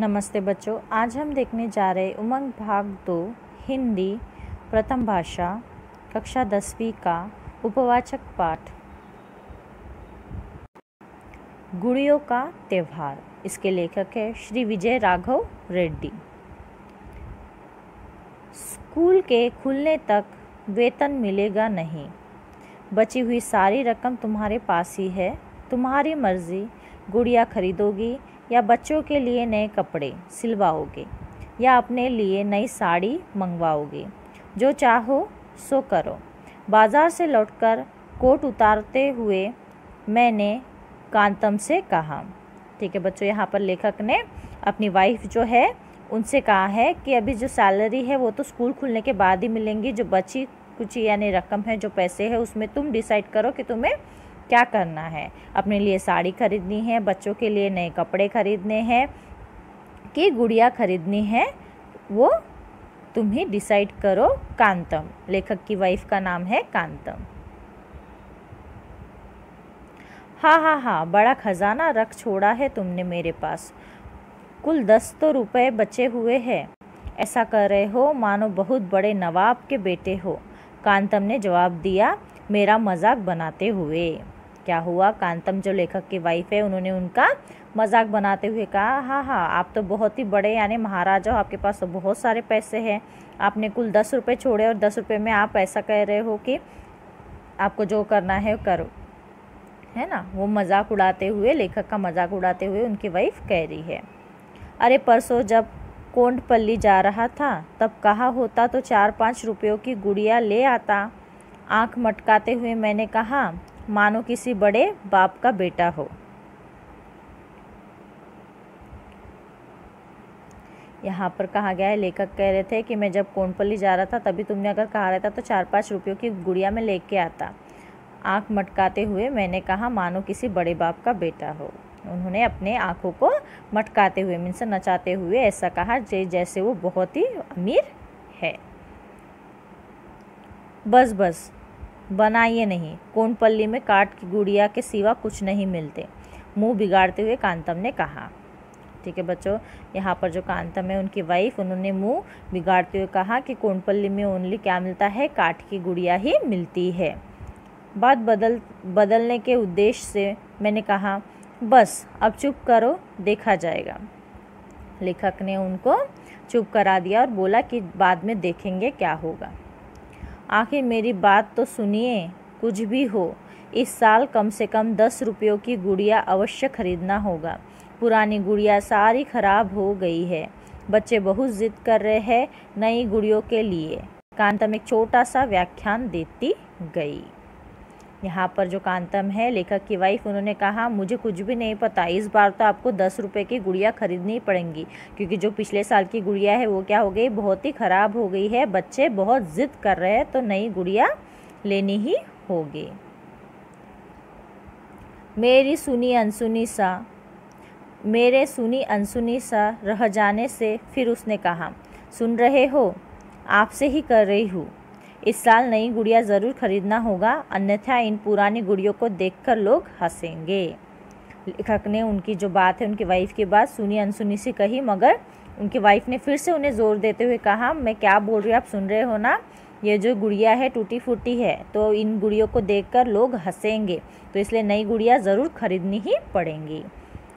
नमस्ते बच्चों, आज हम देखने जा रहे उमंग भाग 2 हिंदी प्रथम भाषा कक्षा 10वीं का उपवाचक पाठ गुड़ियों का त्यौहार। इसके लेखक है श्री विजय राघव रेड्डी। स्कूल के खुलने तक वेतन मिलेगा नहीं। बची हुई सारी रकम तुम्हारे पास ही है। तुम्हारी मर्जी, गुड़िया खरीदोगी या बच्चों के लिए नए कपड़े सिलवाओगे या अपने लिए नई साड़ी मंगवाओगे। जो चाहो सो करो। बाजार से लौटकर कोट उतारते हुए मैंने कांतम से कहा। ठीक है बच्चों, यहाँ पर लेखक ने अपनी वाइफ जो है उनसे कहा है कि अभी जो सैलरी है वो तो स्कूल खुलने के बाद ही मिलेंगी। जो बची कुछ यानी रकम है, जो पैसे है, उसमें तुम डिसाइड करो कि तुम्हें क्या करना है। अपने लिए साड़ी खरीदनी है, बच्चों के लिए नए कपड़े खरीदने हैं कि गुड़िया खरीदनी है, वो तुम ही डिसाइड करो। कांतम, लेखक की वाइफ का नाम है कांतम। हाँ, बड़ा खजाना रख छोड़ा है तुमने मेरे पास। कुल 10 तो रुपए बचे हुए हैं। ऐसा कर रहे हो मानो बहुत बड़े नवाब के बेटे हो। कांतम ने जवाब दिया, मेरा मजाक बनाते हुए। क्या हुआ? कांतम जो लेखक की वाइफ है, उन्होंने उनका मजाक बनाते हुए कहा, हाँ, आप तो बहुत ही बड़े यानी महाराजा हो, आपके पास तो बहुत सारे पैसे हैं। आपने कुल 10 रुपये छोड़े और 10 रुपये में आप ऐसा कह रहे हो कि आपको जो करना है करो, है ना। वो मजाक उड़ाते हुए, लेखक का मजाक उड़ाते हुए उनकी वाइफ कह रही है, अरे परसों जब कोंडपल्ली जा रहा था तब कहा होता तो 4-5 रुपयों की गुड़िया ले आता। आंख मटकाते हुए मैंने कहा, मानो किसी बड़े बाप का बेटा हो। यहाँ पर कहा गया है, लेखक कह रहे थे कि मैं जब कोंडपल्ली जा रहा था तभी तुमने अगर कहा रहता तो 4-5 रुपयों की गुड़िया में लेके आता। आंख मटकाते हुए मैंने कहा, मानो किसी बड़े बाप का बेटा हो। उन्होंने अपने आंखों को मटकाते हुए, मीन्स नचाते हुए ऐसा कहा जैसे वो बहुत ही अमीर है। बस बनाइए नहीं, कोंडपल्ली में काठ की गुड़िया के सिवा कुछ नहीं मिलते, मुंह बिगाड़ते हुए कांतम ने कहा। ठीक है बच्चों, यहाँ पर जो कांतम है उनकी वाइफ, उन्होंने मुंह बिगाड़ते हुए कहा कि कोंडपल्ली में ओनली क्या मिलता है, काठ की गुड़िया ही मिलती है। बात बदलने के उद्देश्य से मैंने कहा, बस अब चुप करो, देखा जाएगा। लेखक ने उनको चुप करा दिया और बोला कि बाद में देखेंगे क्या होगा। आखिर मेरी बात तो सुनिए। कुछ भी हो, इस साल कम से कम 10 रुपयों की गुड़िया अवश्य खरीदना होगा। पुरानी गुड़िया सारी खराब हो गई है। बच्चे बहुत जिद कर रहे हैं नई गुड़ियों के लिए। कांतम एक छोटा सा व्याख्यान देती गई। यहाँ पर जो कांतम है, लेखक की वाइफ, उन्होंने कहा, मुझे कुछ भी नहीं पता, इस बार तो आपको 10 रुपये की गुड़िया खरीदनी पड़ेंगी, क्योंकि जो पिछले साल की गुड़िया है वो क्या हो गई, बहुत ही ख़राब हो गई है। बच्चे बहुत ज़िद कर रहे हैं तो नई गुड़िया लेनी ही होगी। मेरे सुनी अनसुनी सा रह जाने से फिर उसने कहा, सुन रहे हो, आपसे ही कर रही हूँ। इस साल नई गुड़िया ज़रूर खरीदना होगा, अन्यथा इन पुरानी गुड़ियों को देखकर लोग हंसेंगे। लेखक ने उनकी जो बात है, उनकी वाइफ की बात सुनी अनसुनी सी कही, मगर उनकी वाइफ ने फिर से उन्हें ज़ोर देते हुए कहा, मैं क्या बोल रही हूँ, आप सुन रहे हो ना, ये जो गुड़िया है टूटी फूटी है, तो इन गुड़ियों को देखकर लोग हंसेंगे, तो इसलिए नई गुड़िया ज़रूर खरीदनी ही पड़ेंगी।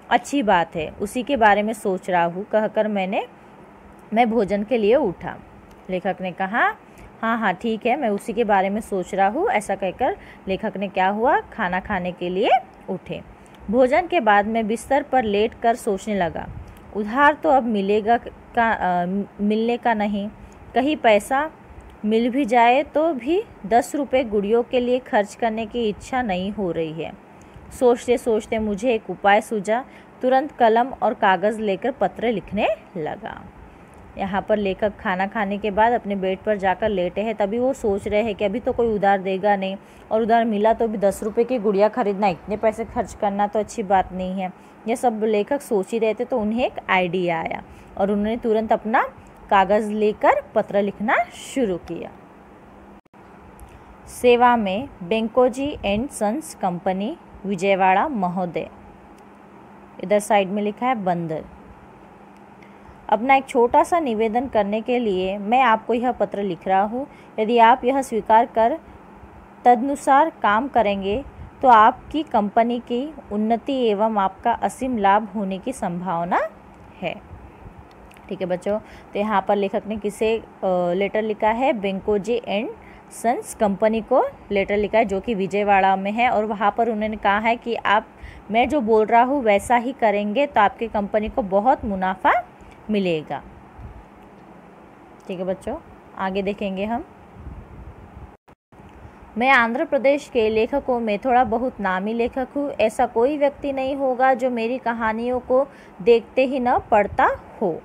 अच्छी बात है, उसी के बारे में सोच रहा हूँ, कहकर मैं भोजन के लिए उठा। लेखक ने कहा, हाँ ठीक है, मैं उसी के बारे में सोच रहा हूँ। ऐसा कहकर लेखक ने क्या हुआ, खाना खाने के लिए उठे। भोजन के बाद मैं बिस्तर पर लेट कर सोचने लगा, उधार तो अब मिलने का नहीं, कहीं पैसा मिल भी जाए तो भी 10 रुपये गुड़ियों के लिए खर्च करने की इच्छा नहीं हो रही है। सोचते सोचते मुझे एक उपाय सूझा। तुरंत कलम और कागज़ लेकर पत्र लिखने लगा। यहाँ पर लेखक खाना खाने के बाद अपने बेड पर जाकर लेटे हैं। तभी वो सोच रहे हैं कि अभी तो कोई उधार देगा नहीं, और उधार मिला तो भी 10 रुपये की गुड़िया खरीदना, इतने पैसे खर्च करना तो अच्छी बात नहीं है। ये सब लेखक सोच ही रहे थे तो उन्हें एक आइडिया आया और उन्होंने तुरंत अपना कागज़ लेकर पत्र लिखना शुरू किया। सेवा में बेंकोजी एंड सन्स कंपनी, विजयवाड़ा महोदय। इधर साइड में लिखा है बंदर। अपना एक छोटा सा निवेदन करने के लिए मैं आपको यह पत्र लिख रहा हूँ। यदि आप यह स्वीकार कर तदनुसार काम करेंगे तो आपकी कंपनी की उन्नति एवं आपका असीम लाभ होने की संभावना है। ठीक है बच्चों, तो यहाँ पर लेखक ने किसे लेटर लिखा है? वेंकोजी एंड सन्स कंपनी को लेटर लिखा है, जो कि विजयवाड़ा में है। और वहाँ पर उन्होंने कहा है कि आप मैं जो बोल रहा हूँ वैसा ही करेंगे तो आपकी कंपनी को बहुत मुनाफा मिलेगा। ठीक है बच्चों, आगे देखेंगे हम। मैं आंध्र प्रदेश के लेखकों में थोड़ा बहुत नामी लेखक हूँ। ऐसा कोई व्यक्ति नहीं होगा जो मेरी कहानियों को देखते ही न पढ़ता हो।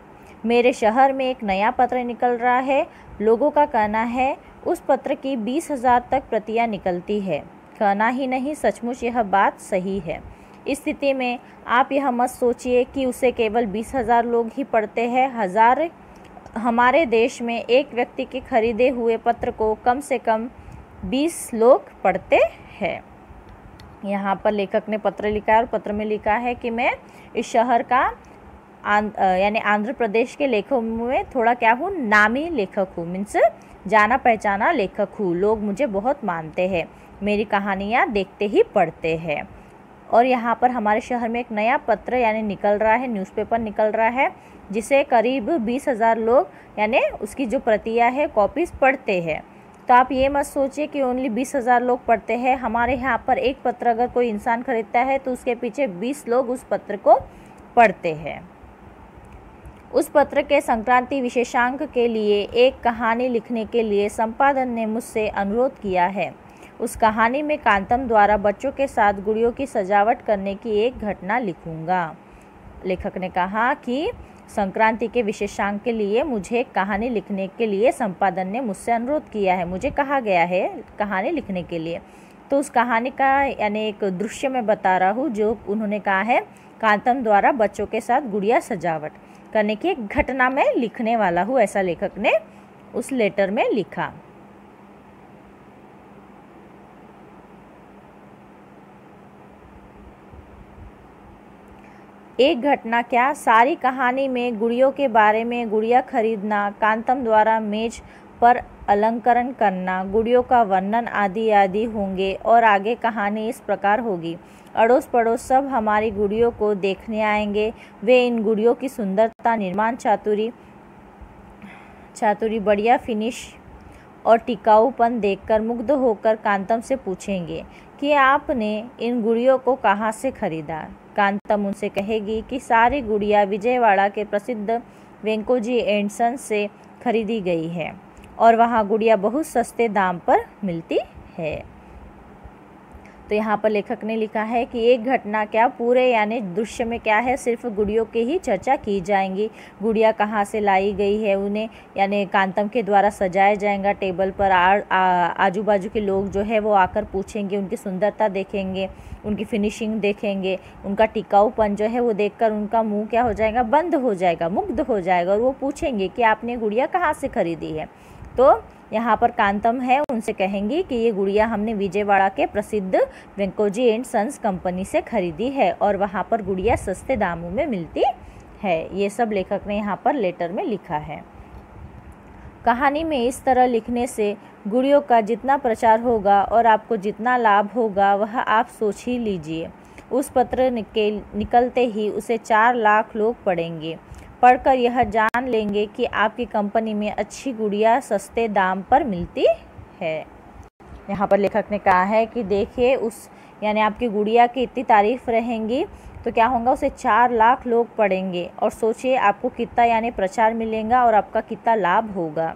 मेरे शहर में एक नया पत्र निकल रहा है। लोगों का कहना है उस पत्र की 20,000 तक प्रतियां निकलती है। कहना ही नहीं, सचमुच यह बात सही है। इस स्थिति में आप यह मत सोचिए कि उसे केवल 20,000 लोग ही पढ़ते हैं। हमारे देश में एक व्यक्ति के खरीदे हुए पत्र को कम से कम 20 लोग पढ़ते हैं। यहाँ पर लेखक ने पत्र लिखा है और पत्र में लिखा है कि मैं इस शहर का यानी आंध्र प्रदेश के लेखकों में थोड़ा क्या हूँ, नामी लेखक हूँ, मीन्स जाना पहचाना लेखक हूँ। लोग मुझे बहुत मानते हैं, मेरी कहानियाँ देखते ही पढ़ते हैं। और यहाँ पर हमारे शहर में एक नया पत्र यानी निकल रहा है, न्यूज़पेपर निकल रहा है, जिसे करीब 20,000 लोग यानी उसकी जो प्रतियां है कॉपीज़ पढ़ते हैं। तो आप ये मत सोचिए कि ओनली 20,000 लोग पढ़ते हैं। हमारे यहाँ पर एक पत्र अगर कोई इंसान खरीदता है तो उसके पीछे 20 लोग उस पत्र को पढ़ते हैं। उस पत्र के संक्रांति विशेषांक के लिए एक कहानी लिखने के लिए संपादन ने मुझसे अनुरोध किया है। उस कहानी में कांतम द्वारा बच्चों के साथ गुड़ियों की सजावट करने की एक घटना लिखूंगा। लेखक ने कहा कि संक्रांति के विशेषांक के लिए मुझे कहानी लिखने के लिए संपादन ने मुझसे अनुरोध किया है, मुझे कहा गया है कहानी लिखने के लिए। तो उस कहानी का यानी एक दृश्य मैं बता रहा हूँ जो उन्होंने कहा है, कांतम द्वारा बच्चों के साथ गुड़िया सजावट करने की एक घटना में लिखने वाला हूँ, ऐसा लेखक ने उस लेटर में लिखा। एक घटना क्या, सारी कहानी में गुड़ियों के बारे में, गुड़िया खरीदना, कांतम द्वारा मेज पर अलंकरण करना, गुड़ियों का वर्णन आदि आदि होंगे। और आगे कहानी इस प्रकार होगी। अड़ोस पड़ोस सब हमारी गुड़ियों को देखने आएंगे। वे इन गुड़ियों की सुंदरता, निर्माण चातुरी, बढ़िया फिनिश और टिकाऊपन देखकर मुग्ध होकर कांतम से पूछेंगे कि आपने इन गुड़ियों को कहाँ से खरीदा। कांतम उनसे कहेगी कि सारी गुड़िया विजयवाड़ा के प्रसिद्ध वेंकोजी एंड सन्स से खरीदी गई है और वहाँ गुड़िया बहुत सस्ते दाम पर मिलती है। तो यहाँ पर लेखक ने लिखा है कि एक घटना क्या, पूरे यानी दृश्य में क्या है, सिर्फ गुड़ियों की ही चर्चा की जाएंगी। गुड़िया कहाँ से लाई गई है, उन्हें यानी कांतम के द्वारा सजाया जाएगा टेबल पर। आजू बाजू के लोग जो है वो आकर पूछेंगे, उनकी सुंदरता देखेंगे, उनकी फिनिशिंग देखेंगे, उनका टिकाऊपन जो है वो देखकर उनका मुंह क्या हो जाएगा, बंद हो जाएगा, मुग्ध हो जाएगा। और वो पूछेंगे कि आपने गुड़िया कहाँ से खरीदी है। तो यहाँ पर कांतम है, उनसे कहेंगी कि ये गुड़िया हमने विजयवाड़ा के प्रसिद्ध वेंकोजी एंड सन्स कंपनी से खरीदी है और वहाँ पर गुड़िया सस्ते दामों में मिलती है। ये सब लेखक ने यहाँ पर लेटर में लिखा है। कहानी में इस तरह लिखने से गुड़ियों का जितना प्रचार होगा और आपको जितना लाभ होगा वह आप सोच ही लीजिए। उस पत्र निकलते ही उसे 4 लाख लोग पढ़ेंगे। पढ़कर यह जान लेंगे कि आपकी कंपनी में अच्छी गुड़िया सस्ते दाम पर मिलती है। यहाँ पर लेखक ने कहा है कि देखिए उस यानी आपकी गुड़िया की इतनी तारीफ रहेंगी तो क्या होगा, उसे 4 लाख लोग पढ़ेंगे और सोचिए आपको कितना यानी प्रचार मिलेगा और आपका कितना लाभ होगा।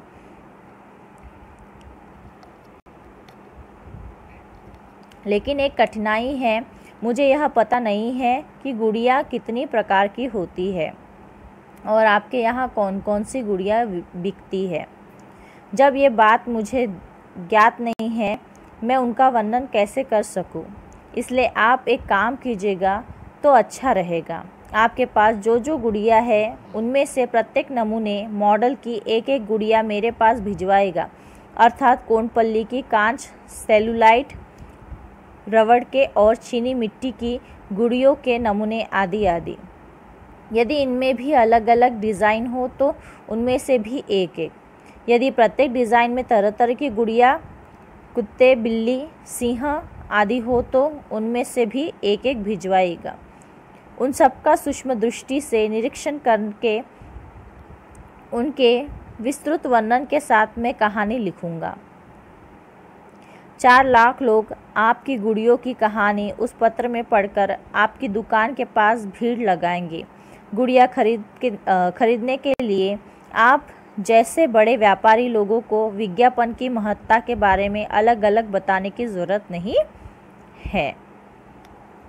लेकिन एक कठिनाई है, मुझे यह पता नहीं है कि गुड़िया कितनी प्रकार की होती है और आपके यहाँ कौन कौन सी गुड़िया बिकती है। जब ये बात मुझे ज्ञात नहीं है मैं उनका वर्णन कैसे कर सकूं। इसलिए आप एक काम कीजिएगा तो अच्छा रहेगा। आपके पास जो जो गुड़िया है उनमें से प्रत्येक नमूने मॉडल की एक एक गुड़िया मेरे पास भिजवाएगा, अर्थात कोनपल्ली की, कांच, सेलुलाइट, रबड़ के और चीनी मिट्टी की गुड़ियों के नमूने आदि आदि। यदि इनमें भी अलग अलग डिज़ाइन हो तो उनमें से भी एक एक। यदि प्रत्येक डिज़ाइन में तरह तरह की गुड़िया, कुत्ते, बिल्ली, सिंह आदि हो तो उनमें से भी एक एक भिजवाएगा। उन सबका सूक्ष्म दृष्टि से निरीक्षण करके उनके विस्तृत वर्णन के साथ मैं कहानी लिखूंगा। 4 लाख लोग आपकी गुड़ियों की कहानी उस पत्र में पढ़कर आपकी दुकान के पास भीड़ लगाएंगे। गुड़िया खरीदने के लिए आप जैसे बड़े व्यापारी लोगों को विज्ञापन की महत्ता के बारे में अलग अलग बताने की ज़रूरत नहीं है।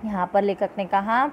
यहाँ पर लेखक ने कहा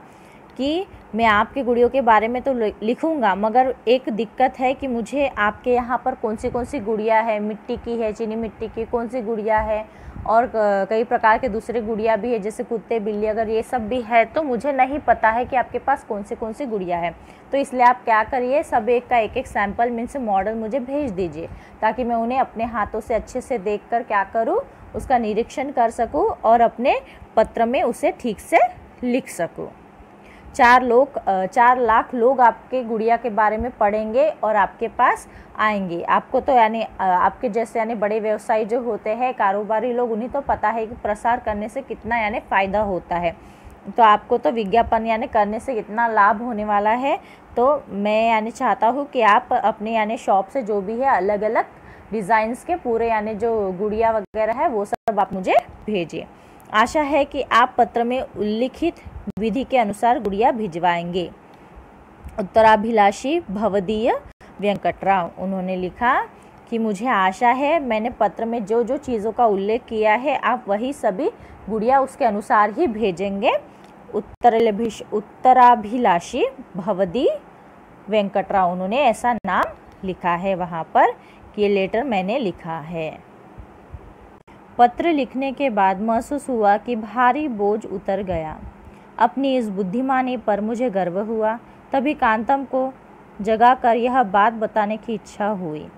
कि मैं आपके गुड़ियों के बारे में तो लिखूंगा, मगर एक दिक्कत है कि मुझे आपके यहाँ पर कौन सी गुड़िया है, मिट्टी की है, चीनी मिट्टी की, कौन सी गुड़िया है, और कई प्रकार के दूसरे गुड़िया भी है, जैसे कुत्ते, बिल्ली, अगर ये सब भी है तो मुझे नहीं पता है कि आपके पास कौन सी गुड़िया है। तो इसलिए आप क्या करिए, सब एक का एक सैंपल मीन्स मॉडल मुझे भेज दीजिए, ताकि मैं उन्हें अपने हाथों से अच्छे से देखकर क्या करूँ, उसका निरीक्षण कर सकूँ और अपने पत्र में उसे ठीक से लिख सकूँ। 4 लाख लोग आपके गुड़िया के बारे में पढ़ेंगे और आपके पास आएंगे। आपको तो यानी आपके जैसे यानी बड़े व्यवसायी जो होते हैं, कारोबारी लोग, उन्हें तो पता है कि प्रसार करने से कितना यानी फ़ायदा होता है। तो आपको तो विज्ञापन यानी करने से कितना लाभ होने वाला है। तो मैं यानी चाहता हूँ कि आप अपने यानी शॉप से जो भी है अलग अलग डिज़ाइंस के पूरे यानी जो गुड़िया वगैरह है वो सब आप मुझे भेजिए। आशा है कि आप पत्र में उल्लिखित विधि के अनुसार गुड़िया भिजवाएंगे। उत्तराभिलाषी भवदीय वेंकटराव। उन्होंने लिखा कि मुझे आशा है मैंने पत्र में जो जो चीज़ों का उल्लेख किया है आप वही सभी गुड़िया उसके अनुसार ही भेजेंगे। उत्तराभिलाषी भवदी वेंकटराव, उन्होंने ऐसा नाम लिखा है वहाँ पर कि ये लेटर मैंने लिखा है। पत्र लिखने के बाद महसूस हुआ कि भारी बोझ उतर गया। अपनी इस बुद्धिमानी पर मुझे गर्व हुआ। तभी कांतम को जगाकर यह बात बताने की इच्छा हुई।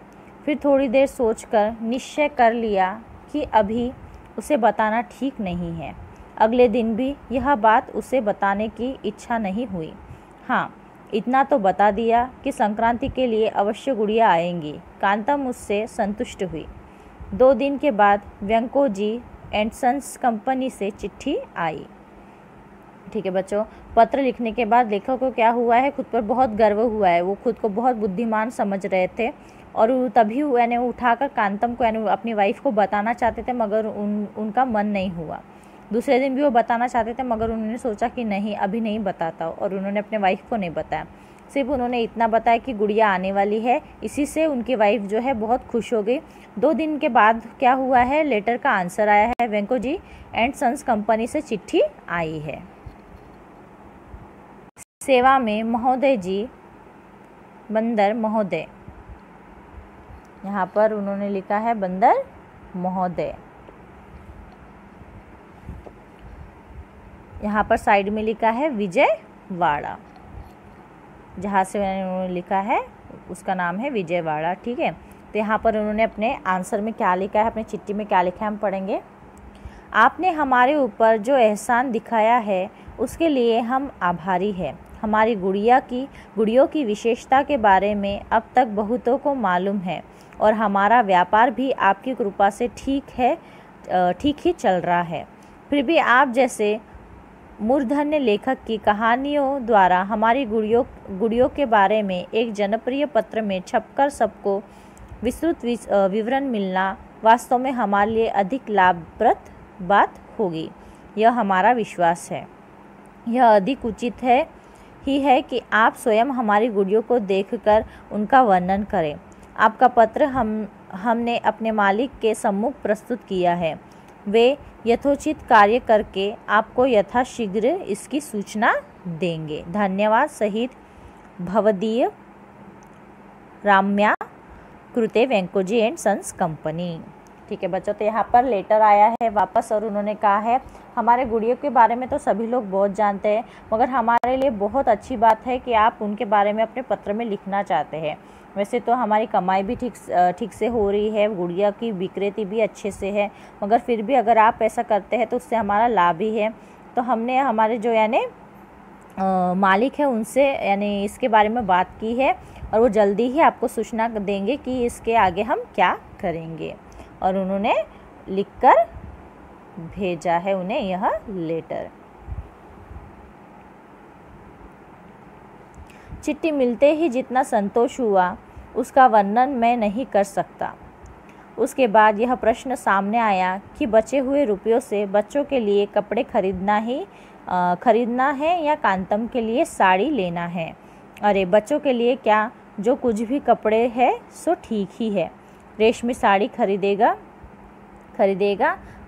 फिर थोड़ी देर सोचकर निश्चय कर लिया कि अभी उसे बताना ठीक नहीं है। अगले दिन भी यह बात उसे बताने की इच्छा नहीं हुई। हाँ, इतना तो बता दिया कि संक्रांति के लिए अवश्य गुड़िया आएंगी। कांतम उससे संतुष्ट हुई। 2 दिन के बाद वेंकोजी एंड सन्स कंपनी से चिट्ठी आई। ठीक है बच्चों, पत्र लिखने के बाद लेखक को क्या हुआ है, खुद पर बहुत गर्व हुआ है। वो खुद को बहुत बुद्धिमान समझ रहे थे और तभी यानी उठाकर कांतम को यानी अपनी वाइफ को बताना चाहते थे, मगर उनका मन नहीं हुआ। दूसरे दिन भी वो बताना चाहते थे, मगर उन्होंने सोचा कि नहीं, अभी नहीं बताता, और उन्होंने अपने वाइफ को नहीं बताया। सिर्फ उन्होंने इतना बताया कि गुड़िया आने वाली है। इसी से उनकी वाइफ जो है बहुत खुश हो गई। 2 दिन के बाद क्या हुआ है, लेटर का आंसर आया है। वेंकोजी एंड सन्स कंपनी से चिट्ठी आई है। सेवा में महोदय जी, बंदर महोदय। यहाँ पर उन्होंने लिखा है बंदर महोदय। यहाँ पर साइड में लिखा है विजयवाड़ा। जहाँ से उन्होंने लिखा है उसका नाम है विजयवाड़ा। ठीक है, तो यहाँ पर उन्होंने अपने आंसर में क्या लिखा है, अपनी चिट्ठी में क्या लिखा है, हम पढ़ेंगे। आपने हमारे ऊपर जो एहसान दिखाया है उसके लिए हम आभारी हैं। हमारी गुड़ियों की विशेषता के बारे में अब तक बहुतों को मालूम है और हमारा व्यापार भी आपकी कृपा से ठीक ही चल रहा है। फिर भी आप जैसे मूर्धन्य लेखक की कहानियों द्वारा हमारी गुड़ियों के बारे में एक जनप्रिय पत्र में छपकर सबको विस्तृत विवरण मिलना वास्तव में हमारे लिए अधिक लाभप्रद बात होगी, यह हमारा विश्वास है। यह अधिक उचित ही है कि आप स्वयं हमारी गुड़ियों को देखकर उनका वर्णन करें। आपका पत्र हमने अपने मालिक के सम्मुख प्रस्तुत किया है। वे यथोचित कार्य करके आपको यथाशीघ्र इसकी सूचना देंगे। धन्यवाद सहित भवदीय राम्या कृते वेंकोजी एंड सन्स कंपनी। ठीक है बच्चों, तो यहाँ पर लेटर आया है वापस और उन्होंने कहा है हमारे गुड़ियों के बारे में तो सभी लोग बहुत जानते हैं, मगर हमारे लिए बहुत अच्छी बात है कि आप उनके बारे में अपने पत्र में लिखना चाहते हैं। वैसे तो हमारी कमाई भी ठीक से हो रही है, गुड़िया की बिक्री भी अच्छे से है, मगर फिर भी अगर आप ऐसा करते हैं तो उससे हमारा लाभ ही है। तो हमने हमारे जो यानी मालिक है उनसे यानी इसके बारे में बात की है और वो जल्दी ही आपको सूचना देंगे कि इसके आगे हम क्या करेंगे। और उन्होंने लिखकर भेजा है उन्हें यह लेटर। चिट्ठी मिलते ही जितना संतोष हुआ उसका वर्णन मैं नहीं कर सकता। उसके बाद यह प्रश्न सामने आया कि बचे हुए रुपयों से बच्चों के लिए कपड़े खरीदना है या कांतम के लिए साड़ी लेना है। अरे बच्चों के लिए क्या, जो कुछ भी कपड़े है सो ठीक ही है। रेशमी साड़ी खरीदेगा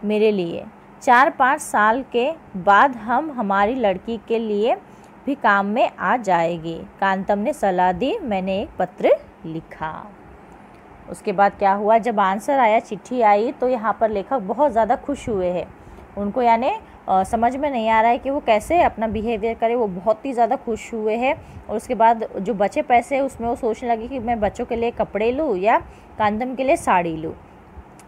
मेरे लिए। 4-5 साल के बाद हम हमारी लड़की के लिए भी काम में आ जाएगी। कांतम ने सलाह दी। मैंने एक पत्र लिखा। उसके बाद क्या हुआ, जब आंसर आया, चिट्ठी आई, तो यहाँ पर लेखक बहुत ज़्यादा खुश हुए हैं। उनको यानी समझ में नहीं आ रहा है कि वो कैसे अपना बिहेवियर करे। वो बहुत ही ज़्यादा खुश हुए हैं। और उसके बाद जो बचे पैसे उसमें वो सोचने लगे कि मैं बच्चों के लिए कपड़े लूँ या कांतम के लिए साड़ी लूँ।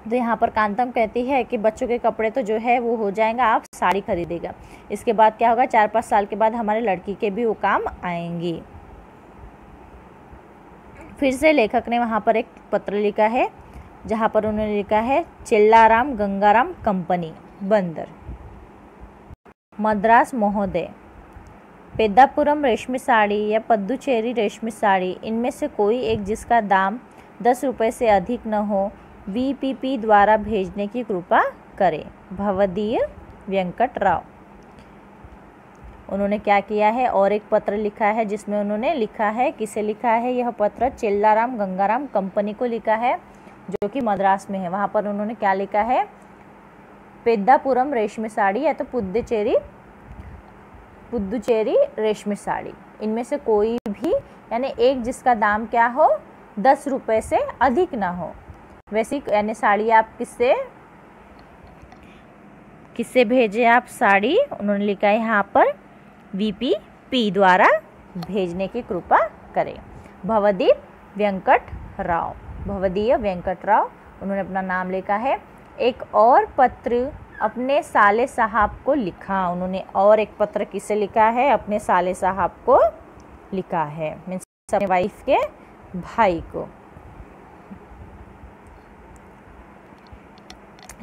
तो यहाँ पर कांतम कहती है कि बच्चों के कपड़े तो जो है वो हो जाएगा, आप साड़ी खरीदेगा। इसके बाद क्या होगा, 4-5 साल के बाद हमारे लड़की के भी वो काम आएंगी। फिर से लेखक ने वहाँ पर एक पत्र लिखा है जहाँ पर उन्होंने लिखा है, चेल्लाराम गंगाराम कंपनी, बंदर, मद्रास महोदय, पेद्दापुरम रेशमी साड़ी या पद्दुचेरी रेशमी साड़ी, इनमें से कोई एक जिसका दाम 10 रुपये से अधिक न हो, VPP द्वारा भेजने की कृपा करें। भवदीय वेंकट राव। उन्होंने क्या किया है, और एक पत्र लिखा है जिसमें उन्होंने लिखा है, किसे लिखा है यह पत्र, चेल्लाराम गंगाराम कंपनी को लिखा है जो कि मद्रास में है। वहाँ पर उन्होंने क्या लिखा है, पेद्दापुरम रेशमी साड़ी या तो पुद्दुचेरी रेशमी साड़ी, इनमें से कोई भी यानी एक जिसका दाम क्या हो, 10 रुपये से अधिक ना हो। वैसी यानी साड़ी आप किससे भेजे आप साड़ी, उन्होंने लिखा है यहाँ पर VPP द्वारा भेजने की कृपा करें। भवदीय वेंकट राव, उन्होंने अपना नाम लिखा है। एक और पत्र अपने साले साहब को लिखा। उन्होंने और एक पत्र किसे लिखा है, अपने साले साहब को लिखा है, मीन्स अपने वाइफ के भाई को।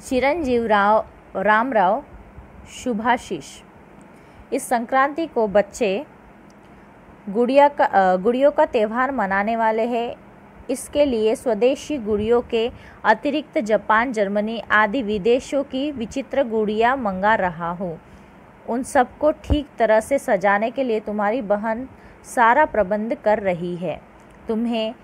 चिरंजीव रामराव शुभाशीष। इस संक्रांति को बच्चे गुड़ियों का त्यौहार मनाने वाले हैं। इसके लिए स्वदेशी गुड़ियों के अतिरिक्त जापान, जर्मनी आदि विदेशों की विचित्र गुड़ियाँ मंगा रहा हूँ। उन सबको ठीक तरह से सजाने के लिए तुम्हारी बहन सारा प्रबंध कर रही है। तुम्हें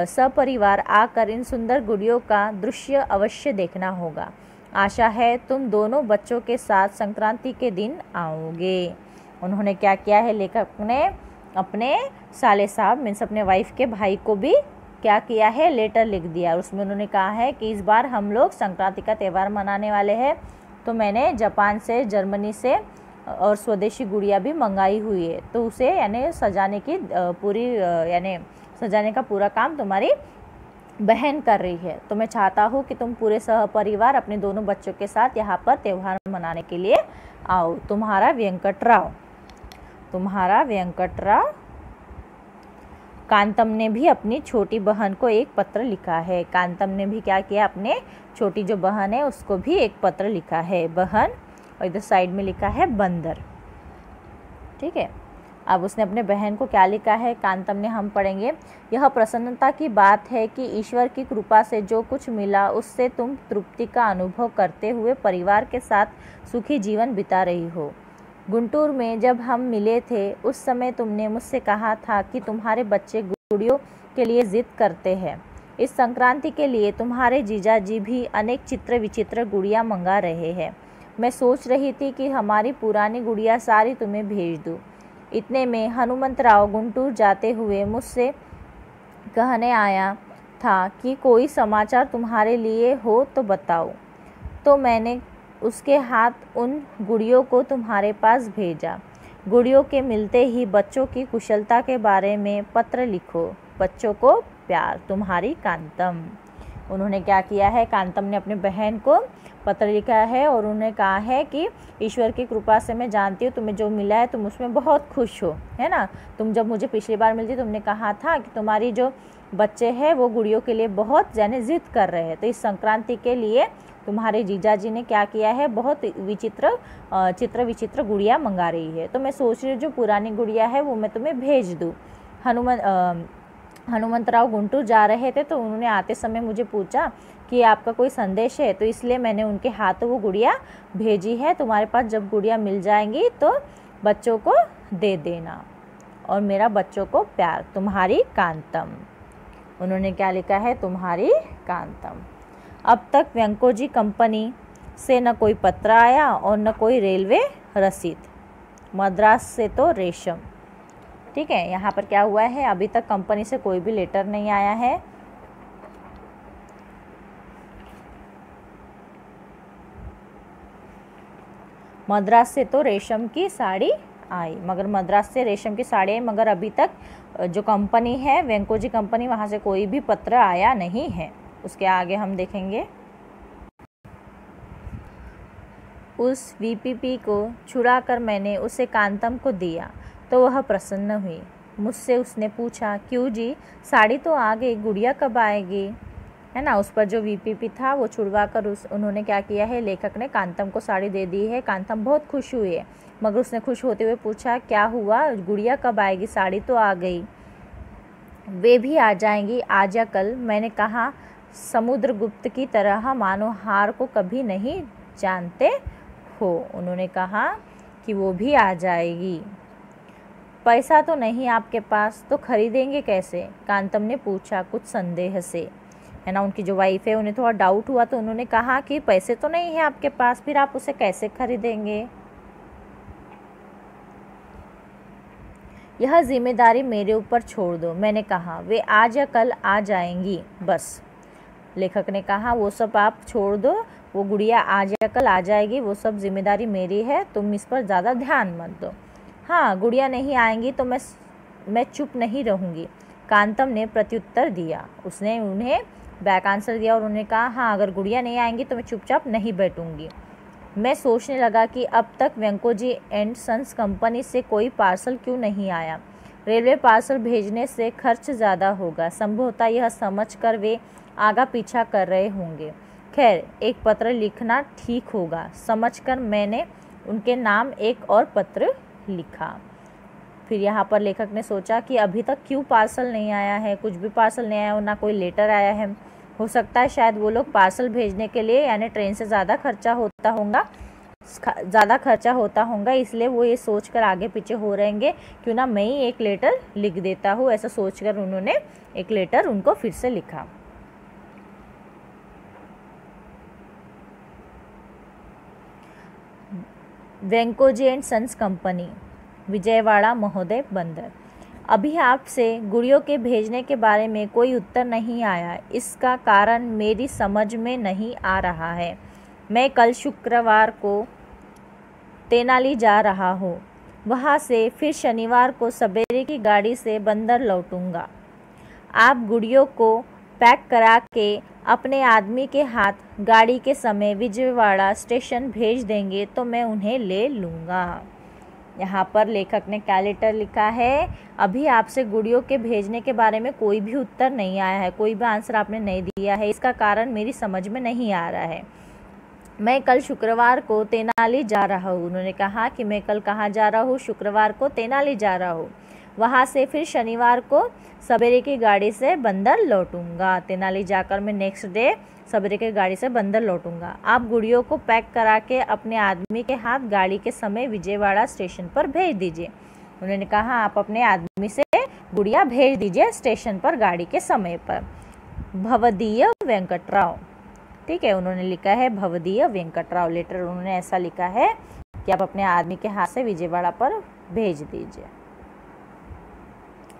सपरिवार आकर इन सुंदर गुड़ियों का दृश्य अवश्य देखना होगा। आशा है तुम दोनों बच्चों के साथ संक्रांति के दिन आओगे। उन्होंने क्या किया है, लेखक ने अपने साले साहब मीन्स अपने वाइफ के भाई को भी क्या किया है, लेटर लिख दिया। उसमें उन्होंने कहा है कि इस बार हम लोग संक्रांति का त्यौहार मनाने वाले हैं, तो मैंने जापान से, जर्मनी से और स्वदेशी गुड़िया भी मंगाई हुई है, तो उसे यानी सजाने की यानी सजाने का पूरा काम तुम्हारी बहन कर रही है। तो मैं चाहता हूँ कि तुम पूरे सहपरिवार अपने दोनों बच्चों के साथ यहाँ पर त्यौहार मनाने के लिए आओ। तुम्हारा वेंकट राव। कांतम ने भी अपनी छोटी बहन को एक पत्र लिखा है। कांतम ने भी क्या किया, अपने छोटी जो बहन है उसको भी एक पत्र लिखा है, बहन, और इधर साइड में लिखा है बंदर। ठीक है, अब उसने अपने बहन को क्या लिखा है, कांतम ने, हम पढ़ेंगे। यह प्रसन्नता की बात है कि ईश्वर की कृपा से जो कुछ मिला उससे तुम तृप्ति का अनुभव करते हुए परिवार के साथ सुखी जीवन बिता रही हो। गुंटूर में जब हम मिले थे उस समय तुमने मुझसे कहा था कि तुम्हारे बच्चे गुड़ियों के लिए जिद करते हैं। इस संक्रांति के लिए तुम्हारे जीजाजी भी अनेक चित्र विचित्र गुड़ियाँ मंगा रहे हैं। मैं सोच रही थी कि हमारी पुरानी गुड़िया सारी तुम्हें भेज दूँ। इतने में हनुमंतराव गुंटूर जाते हुए मुझसे कहने आया था कि कोई समाचार तुम्हारे लिए हो तो बताओ। तो मैंने उसके हाथ उन गुड़ियों को तुम्हारे पास भेजा। गुड़ियों के मिलते ही बच्चों की कुशलता के बारे में पत्र लिखो। बच्चों को प्यार, तुम्हारी कांतम। उन्होंने क्या किया है, कांतम ने अपनी बहन को पत्र लिखा है और उन्होंने कहा है कि ईश्वर की कृपा से मैं जानती हूँ तुम्हें जो मिला है तुम उसमें बहुत खुश हो, है ना। तुम जब मुझे पिछली बार मिलती तुमने कहा था कि तुम्हारी जो बच्चे हैं वो गुड़ियों के लिए बहुत यानी जिद कर रहे हैं, तो इस संक्रांति के लिए तुम्हारे जीजा जी ने क्या किया है, बहुत विचित्र गुड़िया मंगा रही है। तो मैं सोच रही हूँ जो पुरानी गुड़िया है वो मैं तुम्हें भेज दूँ। हनुमंतराव गुंटूर जा रहे थे तो उन्होंने आते समय मुझे पूछा कि आपका कोई संदेश है, तो इसलिए मैंने उनके हाथों वो गुड़िया भेजी है। तुम्हारे पास जब गुड़िया मिल जाएंगी तो बच्चों को दे देना, और मेरा बच्चों को प्यार, तुम्हारी कांतम। उन्होंने क्या लिखा है, तुम्हारी कांतम। अब तक वेंकोजी कंपनी से न कोई पत्र आया और न कोई रेलवे रसीद। मद्रास से तो रेशम। ठीक है, यहाँ पर क्या हुआ है, अभी तक कंपनी से कोई भी लेटर नहीं आया है। मद्रास से तो रेशम की साड़ी आई, मगर मद्रास से रेशम की साड़ी आई, मगर अभी तक जो कंपनी है वेंकोजी कंपनी, वहाँ से कोई भी पत्र आया नहीं है। उसके आगे हम देखेंगे, उस वीपीपी को छुड़ाकर मैंने उसे कांतम को दिया तो वह प्रसन्न हुई। मुझसे उसने पूछा, क्यों जी, साड़ी तो आ गई, गुड़िया कब आएगी, है ना। उस पर जो वीपीपी था वो छुड़वा कर उन्होंने क्या किया है, लेखक ने कांतम को साड़ी दे दी है। कांतम बहुत खुश हुई है, मगर उसने खुश होते हुए पूछा, क्या हुआ, गुड़िया कब आएगी, साड़ी तो आ गई। वे भी आ जाएंगी आज या कल। मैंने कहा, समुद्रगुप्त की तरह मानो हार को कभी नहीं जानते हो। उन्होंने कहा कि वो भी आ जाएगी। पैसा तो नहीं आपके पास, तो खरीदेंगे कैसे, कांतम ने पूछा कुछ संदेह से, है ना। उनकी जो वाइफ है उन्हें थोड़ा डाउट हुआ तो उन्होंने कहा कि पैसे तो नहीं है आपके पास, फिर आप उसे कैसे खरीदेंगे। यह जिम्मेदारी मेरे ऊपर छोड़ दो। मैंने कहा, वे आज या कल आ जाएंगी बस। लेखक ने कहा, वो सब आप छोड़ दो, वो गुड़िया आज या कल आ जाएगी, वो सब जिम्मेदारी मेरी है, तुम इस पर ज़्यादा ध्यान मत दो। हाँ, गुड़िया नहीं आएंगी तो मैं चुप नहीं रहूँगी, कांतम ने प्रत्युत्तर दिया। उसने उन्हें बैक आंसर दिया और उन्होंने कहा, हाँ, अगर गुड़िया नहीं आएंगी तो मैं चुपचाप नहीं बैठूंगी। मैं सोचने लगा कि अब तक वेंकोजी एंड सन्स कंपनी से कोई पार्सल क्यों नहीं आया। रेलवे पार्सल भेजने से खर्च ज़्यादा होगा, संभवतः यह समझकर वे आगा पीछा कर रहे होंगे। खैर, एक पत्र लिखना ठीक होगा समझकर मैंने उनके नाम एक और पत्र लिखा। फिर यहाँ पर लेखक ने सोचा कि अभी तक क्यों पार्सल नहीं आया है, कुछ भी पार्सल नहीं आया और ना कोई लेटर आया है। हो सकता है शायद वो लोग पार्सल भेजने के लिए यानी ट्रेन से ज़्यादा खर्चा होता होगा, इसलिए वो ये सोचकर आगे पीछे हो रहेंगे, क्यों ना मैं ही एक लेटर लिख देता हूँ। ऐसा सोचकर उन्होंने एक लेटर उनको फिर से लिखा। Venkoji and sons company, Vijayawada महोदय बंदर। अभी आपसे गुड़ियों के भेजने के बारे में कोई उत्तर नहीं आया, इसका कारण मेरी समझ में नहीं आ रहा है। मैं कल शुक्रवार को तेनाली जा रहा हूँ, वहाँ से फिर शनिवार को सवेरे की गाड़ी से बंदर लौटूंगा। आप गुड़ियों को पैक करा के अपने आदमी के हाथ गाड़ी के समय विजयवाड़ा स्टेशन भेज देंगे तो मैं उन्हें ले लूँगा। यहाँ पर लेखक ने क्या लेटर लिखा है, अभी आपसे गुड़ियों के भेजने के बारे में कोई भी उत्तर नहीं आया है, कोई भी आंसर आपने नहीं दिया है, इसका कारण मेरी समझ में नहीं आ रहा है। मैं कल शुक्रवार को तेनाली जा रहा हूँ। उन्होंने कहा कि मैं कल कहाँ जा रहा हूँ, शुक्रवार को तेनाली जा रहा हूँ, वहाँ से फिर शनिवार को सवेरे की गाड़ी से बंदर लौटूंगा। तेनाली जाकर मैं नेक्स्ट डे सवेरे की गाड़ी से बंदर लौटूंगा। आप गुड़ियों को पैक करा के अपने आदमी के हाथ गाड़ी के समय विजयवाड़ा स्टेशन पर भेज दीजिए। उन्होंने कहा, आप अपने आदमी से गुड़िया भेज दीजिए स्टेशन पर गाड़ी के समय पर। भवदीय वेंकटराव। ठीक है, उन्होंने लिखा है भवदीय वेंकटराव। लेटर उन्होंने ऐसा लिखा है कि आप अपने आदमी के हाथ से विजयवाड़ा पर भेज दीजिए।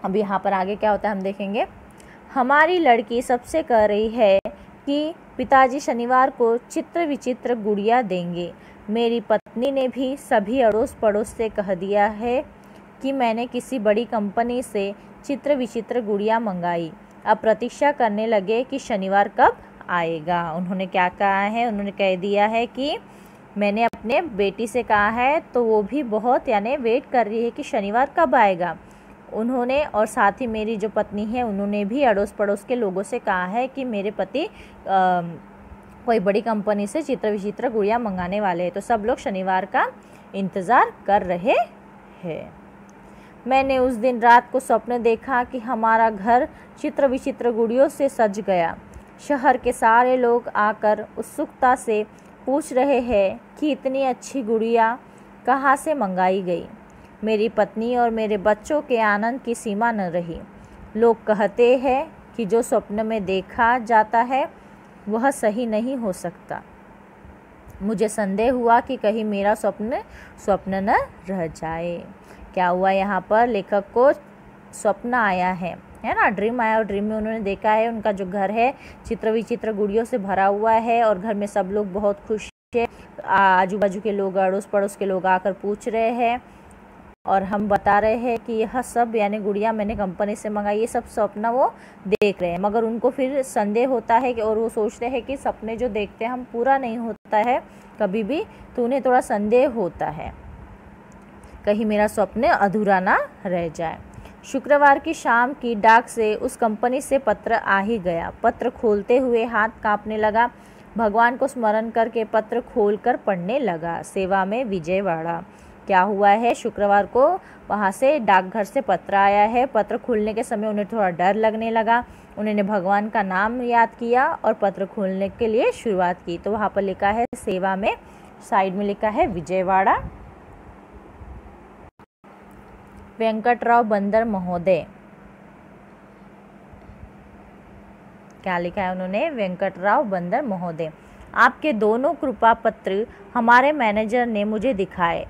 अब यहाँ पर आगे क्या होता है हम देखेंगे। हमारी लड़की सबसे कह रही है कि पिताजी शनिवार को चित्र विचित्र गुड़िया देंगे। मेरी पत्नी ने भी सभी अड़ोस पड़ोस से कह दिया है कि मैंने किसी बड़ी कंपनी से चित्र विचित्र गुड़िया मंगाई। अब प्रतीक्षा करने लगे कि शनिवार कब आएगा। उन्होंने क्या कहा है, उन्होंने कह दिया है कि मैंने अपने बेटी से कहा है, तो वो भी बहुत यानी वेट कर रही है कि शनिवार कब आएगा। उन्होंने और साथ ही मेरी जो पत्नी है उन्होंने भी अड़ोस पड़ोस के लोगों से कहा है कि मेरे पति कोई बड़ी कंपनी से चित्र विचित्र गुड़िया मंगाने वाले हैं, तो सब लोग शनिवार का इंतज़ार कर रहे हैं। मैंने उस दिन रात को स्वप्न देखा कि हमारा घर चित्र विचित्र गुड़ियों से सज गया। शहर के सारे लोग आकर उत्सुकता से पूछ रहे हैं कि इतनी अच्छी गुड़िया कहाँ से मंगाई गई। मेरी पत्नी और मेरे बच्चों के आनंद की सीमा न रही। लोग कहते हैं कि जो स्वप्न में देखा जाता है वह सही नहीं हो सकता। मुझे संदेह हुआ कि कहीं मेरा स्वप्न न रह जाए। क्या हुआ, यहाँ पर लेखक को स्वप्न आया है ना, ड्रीम आया, और ड्रीम में उन्होंने देखा है उनका जो घर है चित्र विचित्र गुड़ियों से भरा हुआ है और घर में सब लोग बहुत खुश है। आजू बाजू के लोग, अड़ोस पड़ोस के लोग आकर पूछ रहे हैं और हम बता रहे हैं कि यह सब यानी गुड़िया मैंने कंपनी से मंगाई, ये सब सपना वो देख रहे हैं। मगर उनको फिर संदेह होता है कि और वो सोचते हैं कि सपने जो देखते हैं हम पूरा नहीं होता है कभी भी, तो उन्हें थोड़ा संदेह होता है कहीं मेरा स्वप्न अधूरा ना रह जाए। शुक्रवार की शाम की डाक से उस कंपनी से पत्र आ ही गया। पत्र खोलते हुए हाथ कांपने लगा। भगवान को स्मरण करके पत्र खोलकर पढ़ने लगा। सेवा में विजयवाड़ा। क्या हुआ है, शुक्रवार को वहाँ से डाकघर से पत्र आया है। पत्र खोलने के समय उन्हें थोड़ा डर लगने लगा। उन्होंने भगवान का नाम याद किया और पत्र खोलने के लिए शुरुआत की। तो वहाँ पर लिखा है सेवा में, साइड में लिखा है विजयवाड़ा। वेंकटराव बंदर महोदय, क्या लिखा है उन्होंने, वेंकटराव बंदर महोदय, आपके दोनों कृपा पत्र हमारे मैनेजर ने मुझे दिखाए।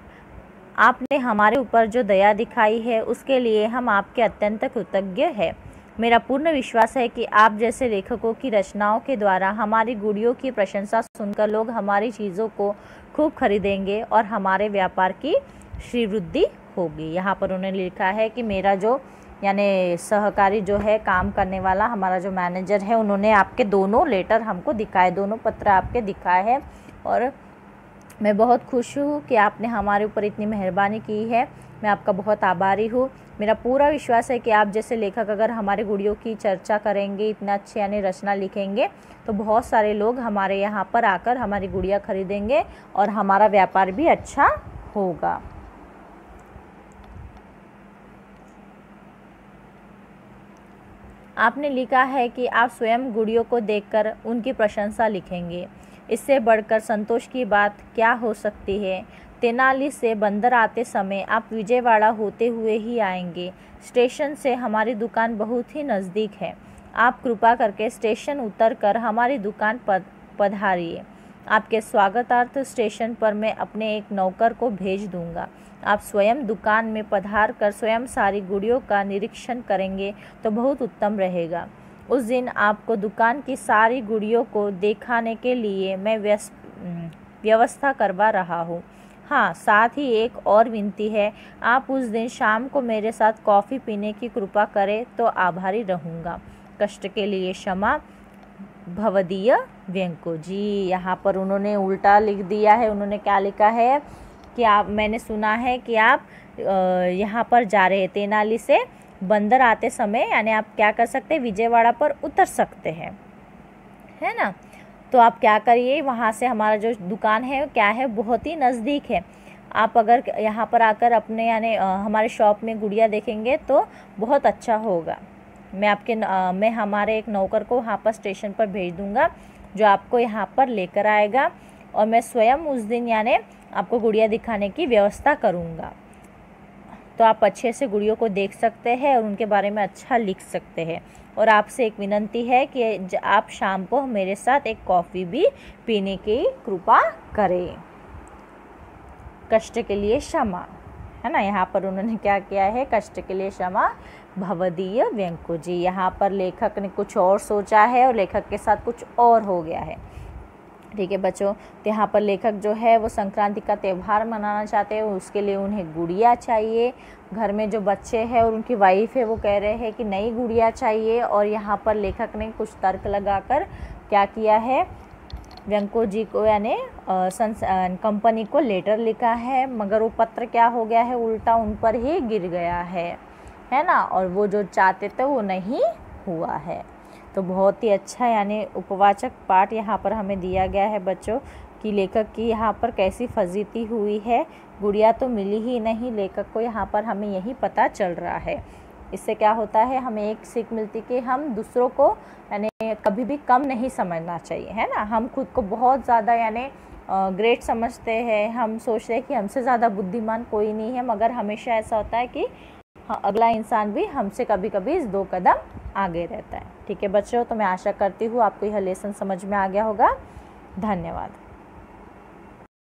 आपने हमारे ऊपर जो दया दिखाई है उसके लिए हम आपके अत्यंत कृतज्ञ हैं। मेरा पूर्ण विश्वास है कि आप जैसे लेखकों की रचनाओं के द्वारा हमारी गुड़ियों की प्रशंसा सुनकर लोग हमारी चीज़ों को खूब खरीदेंगे और हमारे व्यापार की श्रीवृद्धि होगी। यहाँ पर उन्होंने लिखा है कि मेरा जो यानी सहकारी जो है, काम करने वाला हमारा जो मैनेजर है, उन्होंने आपके दोनों लेटर हमको दिखाए, दोनों पत्र आपके दिखाए हैं और मैं बहुत खुश हूँ कि आपने हमारे ऊपर इतनी मेहरबानी की है। मैं आपका बहुत आभारी हूँ। मेरा पूरा विश्वास है कि आप जैसे लेखक अगर हमारे गुड़ियों की चर्चा करेंगे, इतना अच्छे यानी रचना लिखेंगे, तो बहुत सारे लोग हमारे यहाँ पर आकर हमारी गुड़िया खरीदेंगे और हमारा व्यापार भी अच्छा होगा। आपने लिखा है कि आप स्वयं गुड़ियों को देखकर उनकी प्रशंसा लिखेंगे। इससे बढ़कर संतोष की बात क्या हो सकती है। तेनाली से बंदर आते समय आप विजयवाड़ा होते हुए ही आएंगे। स्टेशन से हमारी दुकान बहुत ही नज़दीक है। आप कृपा करके स्टेशन उतरकर हमारी दुकान पधारिए। आपके स्वागतार्थ स्टेशन पर मैं अपने एक नौकर को भेज दूंगा। आप स्वयं दुकान में पधार कर स्वयं सारी गुड़ियों का निरीक्षण करेंगे तो बहुत उत्तम रहेगा। उस दिन आपको दुकान की सारी गुड़ियों को दिखाने के लिए मैं व्यवस्था करवा रहा हूँ। हाँ, साथ ही एक और विनती है, आप उस दिन शाम को मेरे साथ कॉफ़ी पीने की कृपा करें तो आभारी रहूँगा। कष्ट के लिए क्षमा, भवदीय व्यंको जी। यहाँ पर उन्होंने उल्टा लिख दिया है। उन्होंने क्या लिखा है कि मैंने सुना है कि आप यहाँ पर जा रहे हैं, तेनाली से बंदर आते समय यानी आप क्या कर सकते हैं, विजयवाड़ा पर उतर सकते हैं, है ना। तो आप क्या करिए, वहाँ से हमारा जो दुकान है क्या है, बहुत ही नज़दीक है। आप अगर यहाँ पर आकर अपने यानी हमारे शॉप में गुड़िया देखेंगे तो बहुत अच्छा होगा। मैं हमारे एक नौकर को वहाँ पर स्टेशन पर भेज दूँगा जो आपको यहाँ पर लेकर आएगा और मैं स्वयं उस दिन यानी आपको गुड़िया दिखाने की व्यवस्था करूँगा। तो आप अच्छे से गुड़ियों को देख सकते हैं और उनके बारे में अच्छा लिख सकते हैं। और आपसे एक विनंती है कि आप शाम को मेरे साथ एक कॉफ़ी भी पीने की कृपा करें। कष्ट के लिए क्षमा, है ना। यहाँ पर उन्होंने क्या किया है, कष्ट के लिए क्षमा, भवदीय व्यंको जी। यहाँ पर लेखक ने कुछ और सोचा है और लेखक के साथ कुछ और हो गया है। ठीक है बच्चों, तो यहाँ पर लेखक जो है वो संक्रांति का त्यौहार मनाना चाहते हैं, उसके लिए उन्हें गुड़िया चाहिए। घर में जो बच्चे हैं और उनकी वाइफ है वो कह रहे हैं कि नई गुड़िया चाहिए और यहाँ पर लेखक ने कुछ तर्क लगाकर क्या किया है, व्यंको जी को यानी कंपनी को लेटर लिखा है, मगर वो पत्र क्या हो गया है, उल्टा उन पर ही गिर गया है ना, और वो जो चाहते थे वो नहीं हुआ है। तो बहुत ही अच्छा यानी उपवाचक पाठ यहाँ पर हमें दिया गया है बच्चों, कि लेखक की यहाँ पर कैसी फजीती हुई है। गुड़िया तो मिली ही नहीं, लेखक को यहाँ पर हमें यही पता चल रहा है। इससे क्या होता है, हमें एक सीख मिलती कि हम दूसरों को यानी कभी भी कम नहीं समझना चाहिए, है ना। हम खुद को बहुत ज़्यादा यानी ग्रेट समझते हैं, हम सोचते हैं कि हमसे ज़्यादा बुद्धिमान कोई नहीं है, मगर हमेशा ऐसा होता है कि अगला इंसान भी हमसे कभी कभी 2 कदम आगे रहता है। ठीक है बच्चों, तो मैं आशा करती हूँ आपको यह लेसन समझ में आ गया होगा। धन्यवाद।